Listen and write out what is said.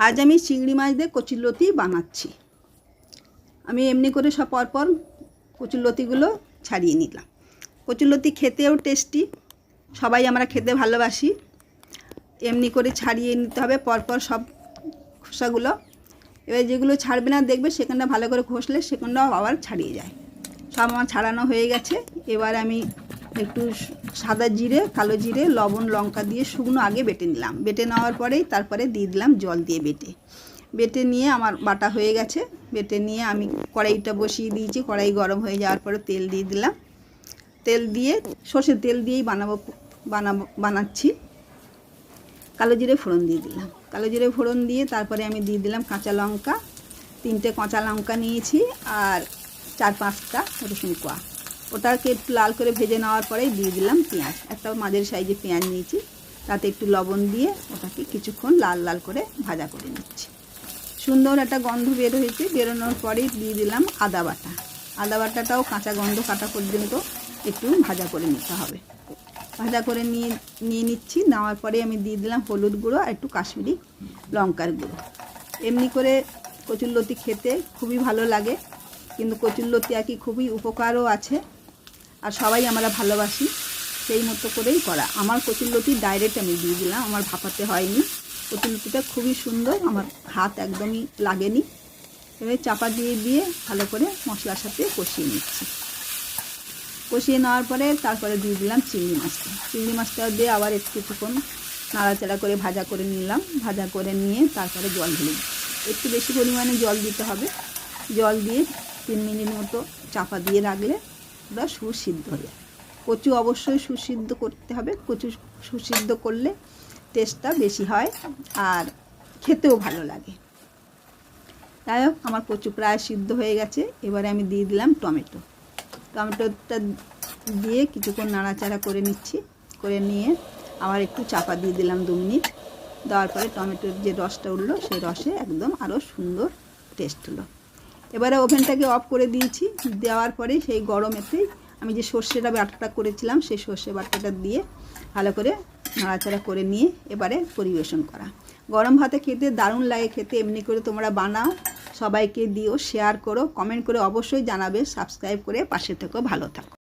আজ আমি চিংড়ি মাছ দিয়ে কচুরলতি বানাচ্ছি। আমি এমনি করে সব পরপর কচুরলতিগুলো ছাড়িয়ে নিলাম। কচুরলতি খেতেও টেস্টি, সবাই আমরা খেতে ভালোবাসি। এমনি করে ছাড়িয়ে নিতে হবে পরপর সব খোসাগুলো। এবার যেগুলো ছাড়বে না দেখবে সেখানটা ভালো করে ঘষলে সেখানটাও আবার ছাড়িয়ে যায়। সব আমার ছাড়ানো হয়ে গেছে। এবার আমি একটু সাদা জিরে, কালো জিরে, লবণ, লঙ্কা দিয়ে শুকনো আগে বেটে নিলাম। বেটে নেওয়ার পরেই তারপরে দিয়ে দিলাম জল দিয়ে বেটে নিয়ে আমার বাটা হয়ে গেছে। বেটে নিয়ে আমি কড়াইটা বসিয়ে দিয়েছি। কড়াই গরম হয়ে যাওয়ার পরে তেল দিয়ে দিলাম। তেল দিয়ে সর্ষের তেল দিয়েই বানাচ্ছি। কালো জিরে ফোড়ন দিয়ে দিলাম। কালো জিরে ফোড়ন দিয়ে তারপরে আমি দিয়ে দিলাম কাঁচা লঙ্কা, 3টে কাঁচা লঙ্কা নিয়েছি, আর 4-5টা রসুন কোয়া। ওটাকে একটু লাল করে ভেজে নেওয়ার পরেই দিয়ে দিলাম পেঁয়াজ। একটা মাঝারি সাইজে পেঁয়াজ নিয়েছি, তাতে একটু লবণ দিয়ে ওটাকে কিছুক্ষণ লাল লাল করে ভাজা করে নিচ্ছি। সুন্দর একটা গন্ধ বের হয়েছে। বেরোনোর পরেই দিয়ে দিলাম আদা বাটা। আদা বাটাটাও কাঁচা গন্ধ কাটা পর্যন্ত একটু ভাজা করে নিতে হবে। ভাজা করে নিয়ে নিচ্ছি। নেওয়ার পরে আমি দিয়ে দিলাম হলুদ গুঁড়ো আর একটু কাশ্মীরি লঙ্কার গুঁড়ো। এমনি করে কচুরলতি খেতে খুবই ভালো লাগে, কিন্তু কচুরলতি আর কি খুবই উপকারও আছে, আর সবাই আমরা ভালোবাসি। সেই মতো করেই করা। আমার কচুরলতি ডাইরেক্ট আমি দিয়ে দিলাম, আমার ভাপাতে হয়নি। কচুরলতিটা খুবই সুন্দর, আমার হাত একদমই লাগেনি। এবার চাপা দিয়ে ভালো করে মশলার সাথে কষিয়ে নিচ্ছি। কষিয়ে নেওয়ার পরে তারপরে দিয়ে দিলাম চিংড়ি মাছটা। চিংড়ি মাছটা দিয়ে আবার কিছুক্ষণ নাড়াচাড়া করে ভাজা করে নিলাম। ভাজা করে নিয়ে তারপরে জল ঢেলে দিচ্ছি। একটু বেশি পরিমাণে জল দিতে হবে। জল দিয়ে 3 মিনিট মতো চাপা দিয়ে রাখলে ওটা সুসিদ্ধ হয়ে যায়। কচু অবশ্যই সুসিদ্ধ করতে হবে। কচু সুসিদ্ধ করলে টেস্টটা বেশি হয় আর খেতেও ভালো লাগে। যাই হোক, আমার কচু প্রায় সিদ্ধ হয়ে গেছে। এবারে আমি দিয়ে দিলাম টমেটোটা দিয়ে কিছুক্ষণ নাড়াচাড়া করে নিচ্ছি। করে নিয়ে আবার একটু চাপা দিয়ে দিলাম 2 মিনিট। দেওয়ার পরে টমেটোর যে রসটা উঠলো সেই রসে একদম আরও সুন্দর টেস্ট হলো। এবারে ওভেনটাকে অফ করে দিয়েছি। দেওয়ার পরে সেই গরমেতেই আমি যে সর্ষেটা বাটাটা করেছিলাম সেই সর্ষে বাটাটা দিয়ে ভালো করে নাড়াচাড়া করে নিয়ে এবারে পরিবেশন করা। গরম ভাতে খেতে দারুণ লাগে খেতে। এমনি করে তোমরা বানাও, সবাইকে দিও, শেয়ার করো, কমেন্ট করে অবশ্যই জানাবে। সাবস্ক্রাইব করে পাশে থেকো। ভালো থাকো।